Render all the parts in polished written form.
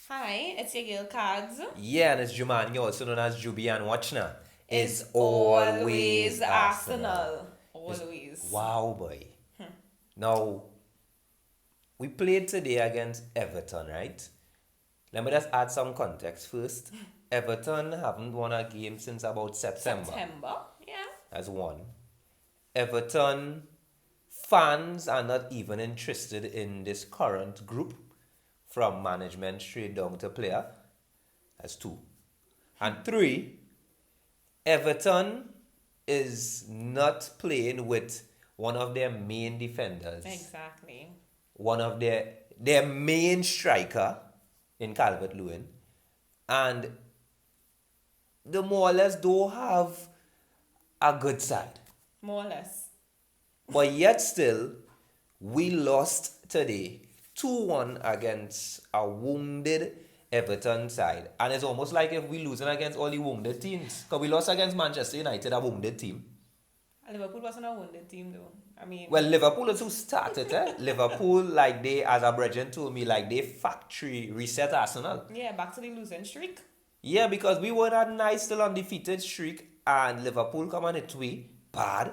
Hi, it's your girl Cards. Yeah, and it's Juman, also known as Juby and Watchna. Is Is always always Arsenal. Arsenal. It's, Always. wow, boy. Now, we played today against Everton, right? Let me just add some context first. Everton haven't won a game since about September. September. Yeah. That's one. Everton fans are not even interested in this current group from management straight down to player. That's two. And three, Everton is not playing with one of their main defenders, Exactly. one of their main striker in Calvert Lewin, and they more or less don't have a good side. More or less. But yet still, we lost today 2-1 against a wounded Everton side. And it's almost like if we losing against all the wounded teams. Because we lost against Manchester United, a wounded team. Liverpool wasn't a wounded team though. I mean, Well, Liverpool is who started it. Liverpool, like they, as a brethren told me, like they factory reset Arsenal. yeah, back to the losing streak. Yeah, because we were that nice, still undefeated streak, and Liverpool come on its way, bad,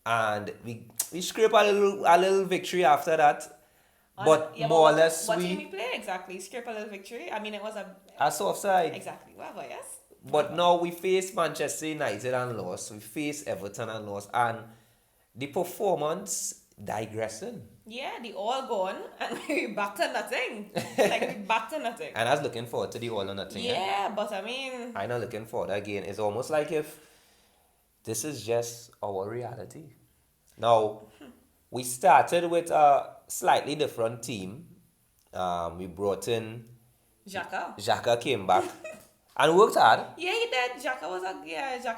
and we scrape a little victory after that. But Yeah, more or but less what team we we play exactly? Scrape a little victory. I mean, it was a are soft side. exactly whatever. Yes. But now we face Manchester United and lost. We face Everton and lost, and the performance digressing. Yeah, the all gone and we back to nothing. Like we back to nothing. And I was looking forward to the all or nothing. Yeah, but I mean, I'm not looking forward again. It's almost like if this is just our reality. Now, we started with a slightly different team. We brought in Xhaka. Xhaka came back and worked hard. Yeah, he did. Xhaka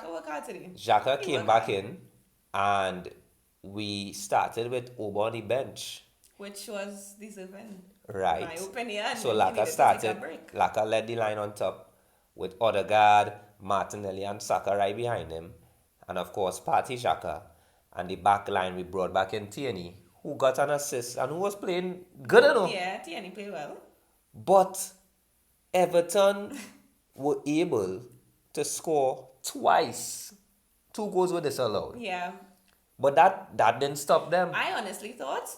worked hard today. Xhaka He came worked back hard. in and we started with Oba on the bench. Which was deserving. Right. My opinion. So He Laka needed to take a started. break. Laka led the line on top with Odegaard, Martinelli, and Saka right behind him. And of course, Partey Xhaka. And the back line, we brought back in Tierney, who got an assist and who was playing good enough. Yeah, Tierney played well. But Everton were able to score twice. 2 goals were disallowed. Yeah. But that didn't stop them. I honestly thought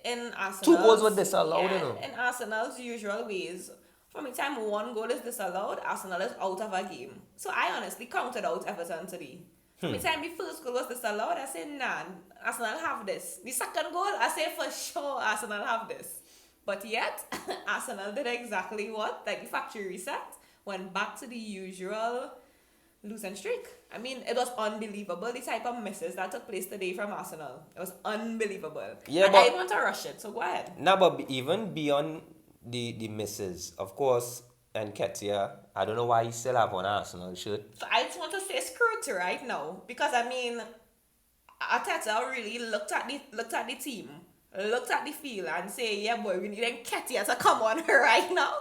in Arsenal. 2 goals were disallowed, In Arsenal's usual ways, from the time one goal is disallowed, Arsenal is out of a game. So I honestly counted out Everton today. From the time the first goal was disallowed, I said, nah, Arsenal have this. The second goal, I said for sure Arsenal have this. But yet, Arsenal did exactly what? Like the factory reset, went back to the usual losing streak. I mean, it was unbelievable the type of misses that took place today from Arsenal. It was unbelievable. Yeah, And but- I want to rush it, so go ahead. No, but even beyond the misses, of course, Nketiah, I don't know why he still have one Arsenal shirt. So I just want to say screw right now because I mean, Arteta really looked at the team, looked at the field, and say, yeah, boy, we need Nketiah to come on right now.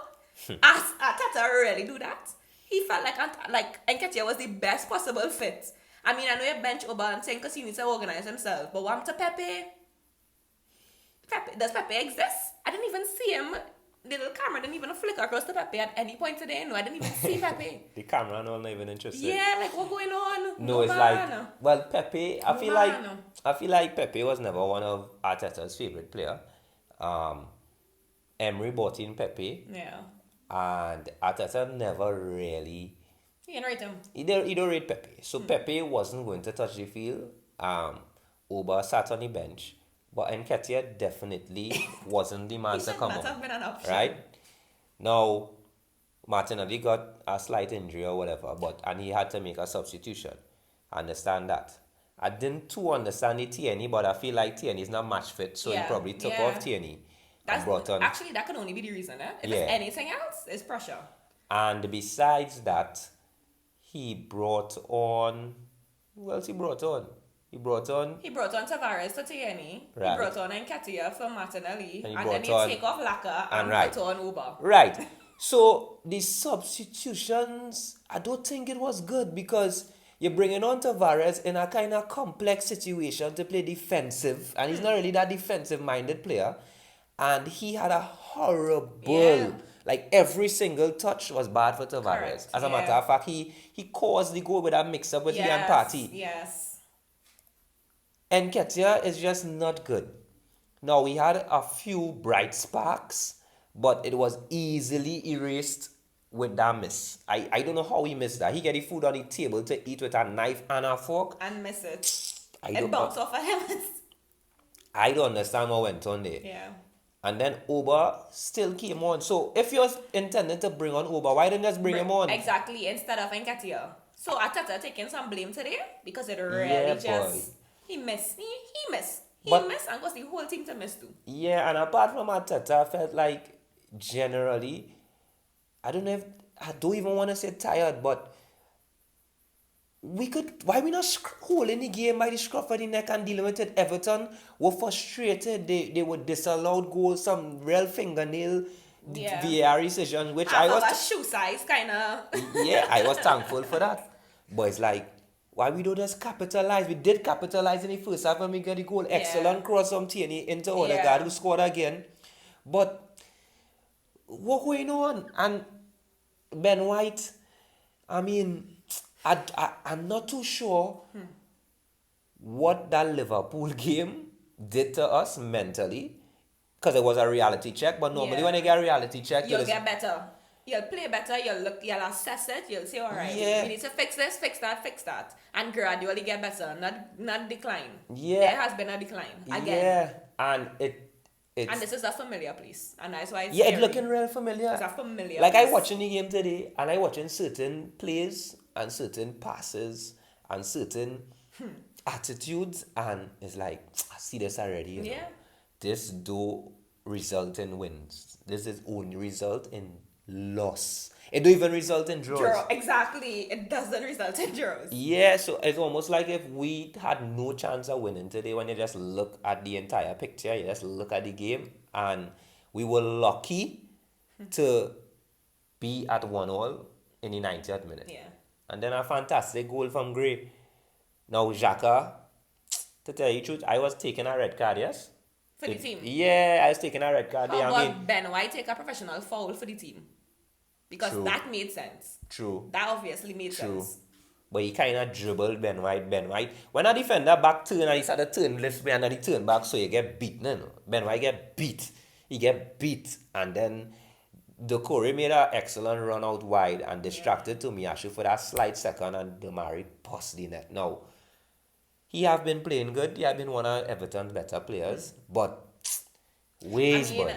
As Arteta really do that, he felt like Nketiah was the best possible fit. I mean, I know you bench Oba and saying because he needs to organize himself, but what to Pepe? Does Pepe exist? I didn't even see him. The little camera didn't even flick across to Pepe at any point today. No, I didn't even see Pepe. The camera not even interested. Yeah, like what going on? No, it's man. like, well, Pepe. I No feel like man. I feel like Pepe was never one of Arteta's favorite player. Emery bought in Pepe, Yeah. and Arteta never really He didn't rate him. he don't rate Pepe. So Pepe wasn't going to touch the field. Oba sat on the bench, but Nketiah definitely wasn't the man He to should come not on. have been an option. Right? Now, Martinelli got a slight injury or whatever, and he had to make a substitution. I understand that. I didn't too understand the Tierney, but I feel like Tierney is not match fit, so he Yeah, probably took yeah. off Tierney and brought on. Actually, that can only be the reason. If Yeah. it's anything else, it's pressure. And besides that, he brought on. Who else he brought on? He brought on. He brought on Tavares to Tierney. Right. He brought on Nketiah for Martinelli. And he And brought then he on- take off Laka and and right. put on Uber. Right. So the substitutions, I don't think it was good because you're bringing on Tavares in a kind of complex situation to play defensive, and he's not really that defensive-minded player, and he had a horrible Yeah. Like every single touch was bad for Tavares. Correct, As a matter yeah. of fact, he caused the goal with that mix up with he and Yes, Partey. yes. Nketiah is just not good. Now, we had a few bright sparks, but it was easily erased with that miss. I don't know how he missed that. He get the food on the table to eat with a knife and a fork. And miss it. I It don't, bounced off of him. I don't understand what went on there. Yeah. And then Oba still came on. So if you're intending to bring on Oba, why didn't you just bring him on? Exactly, instead of Nketiah. So Ateta taking some blame today because it Yeah, really just boy. he missed. He missed. He But- missed and caused the whole team to miss too. Yeah, and apart from Arteta, I felt like generally, I don't know if I don't even want to say tired, but why we not holding the game by the scruff of the neck and dealing with it? Everton were frustrated. They were disallowed goals, some real fingernail Yeah. VAR decision, which Half I of was a shoe size kind of. yeah, I was thankful for that. But it's like, why we don't just capitalize? We did capitalize in the first half and we got the goal. Excellent cross from Tierney into Odegaard, who scored again. But what going on? And Ben White, I mean, I'm not too sure what that Liverpool game did to us mentally, because it was a reality check. But normally when you get a reality check, You'll get better. You'll play better, you'll assess it, you'll say, all right, Yeah. we need to fix this, fix that, and gradually get better, not decline. Yeah. There has been a decline again. Yeah, and it's And this is a familiar place, and that's why it's yeah, scary. it's looking real familiar. It's a familiar Like I place. watching the game today, and I watching certain plays and certain passes and certain attitudes, and it's like I see this already. You know. Yeah. This do result in wins. This is only result in loss. It don't even result in draws. Draw, exactly. It doesn't result in draws. Yeah, so it's almost like if we had no chance of winning today, when you just look at the entire picture, you just look at the game, and we were lucky to be at 1-1 in the 90th minute. Yeah. And then a fantastic goal from Gray. Now, Xhaka, to tell you the truth, I was taking a red card, yes? For the team. Yeah, I was taking a red card there. How I about mean, Ben White take a professional foul for the team? Because True. that made sense. true. That obviously made True. sense. But he kind of dribbled Ben White. When a defender back turn and he started to turn left behind and he turn back, so you get beat. No. Ben White get beat. He get beat. And then Doucouré made an excellent run out wide and distracted Tomiyasu for that slight second, and Demari passed the net. Now, he have been playing good. He have been one of Everton's better players. But ways, boy.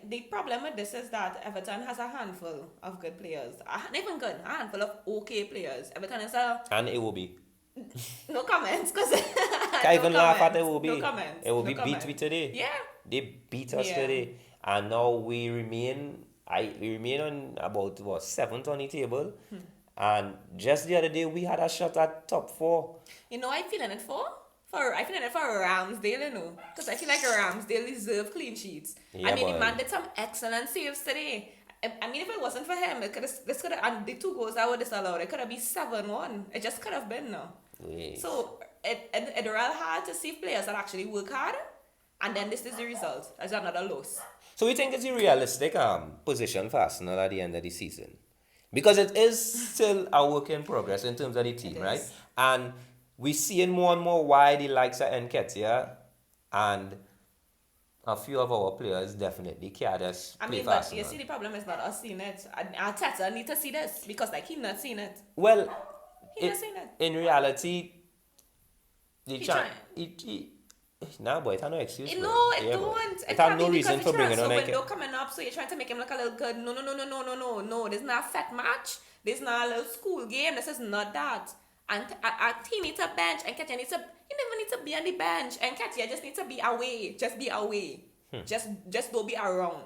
The problem with this is that Everton has a handful of good players. Not even good, a handful of okay players. Everton is And it will be. no comments, because Can't even laugh at it will be. No comments. It will no be comments. beat me today. Yeah. They beat us Yeah. today. And now we remain on about 7th on the table. And just the other day we had a shot at top 4. You know, I feeling it for Ramsdale, you know, because I feel like Ramsdale deserve clean sheets. Yeah, I mean, boy. the man did some excellent saves today. I mean, if it wasn't for him, this could have, and the 2 goals that were disallowed, it could have been 7-1. It just could have been now. Yeah. So it real hard to see players that actually work hard, and then this is the result. It's another loss. So we think it's a realistic position for Arsenal at the end of the season? Because it is still a work in progress in terms of the team, It right? is. And we're seeing more and more why the likes of Nketiah and a few of our players definitely can't just I play mean, for but Arsenal. you see, the problem is not us seeing it. Arteta need to see this, because like he not seen it. Well, He not seen it. in reality, He trying. Nah, boy, it's no excuse. No, boy. it Yeah, boy. don't. It can't have no be reason because for bringing the on transfer window Nketiah. coming up, so you're trying to make him look a little good. No. This is not a fat match. This is not a little school game. This is not that. And he needs a bench, and Katia needs a. He never needs to be on the bench, and Katia just needs to be away. Just be away. Just don't be around.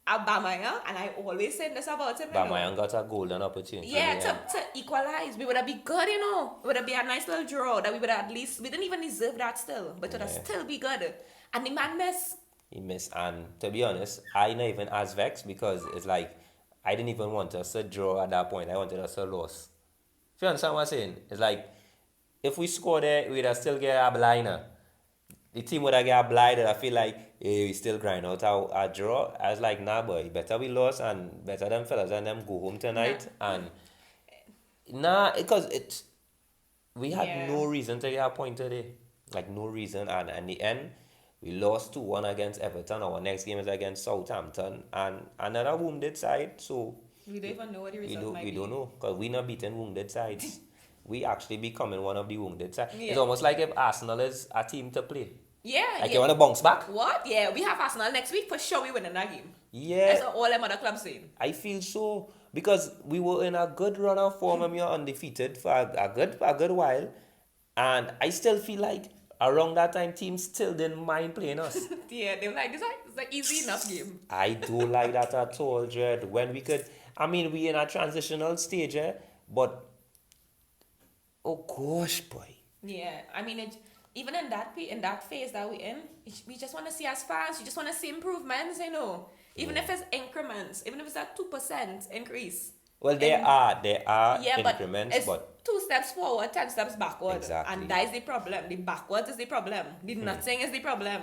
Aubameyang, and I always say this about him. Aubameyang got a golden opportunity. Yeah, in the end. to equalize. We would have been good, you know. It would have been a nice little draw that we would have at least. We didn't even deserve that still, but it would have still be good. And the man missed. He missed, and to be honest, I not even as vexed, because it's like I didn't even want us to draw at that point. I wanted us to lose. If you understand what I'm saying, it's like if we score there, we'd have still get a liner. the team would have got blighted. I feel like we still grind out our draw. I was like, nah, boy, better we lost and better them fellas and them go home tonight. Nah. And nah, because we had Yeah. no reason to get a point today. Like, no reason. And in the end, we lost 2-1 against Everton. Our next game is against Southampton and another wounded side. So We don't even know what the result might we be. don't know because we not beating wounded sides. We actually becoming one of the wounded sides. Yeah. It's almost like if Arsenal is a team to play. Yeah. Like yeah. you want to bounce back? What? Yeah, we have Arsenal next week for sure. We winning that game. Yeah. That's what all them other clubs saying. I feel so because we were in a good run of form and we are undefeated for a good while, and I still feel like around that time teams still didn't mind playing us. Yeah, they were like, this is like easy enough game. I don't like that at all, Jared. When we could, I mean, we in a transitional stage, but oh gosh, boy. Yeah, I mean, even in that phase that we're in, we just want to see as fans. You just want to see improvements, you know. Even if it's increments, even if it's a 2% increase. Well, there are Yeah, increments, but 2 steps forward, 10 steps backward. Exactly. And that is the problem. The backwards is the problem. The nothing is the problem.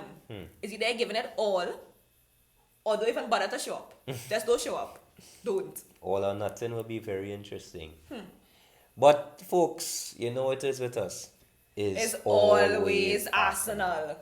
Is either giving it all or don't even bother to show up. Just don't show up. Don't. all or nothing will be very interesting. But folks, you know what it is with us. It's always Arsenal.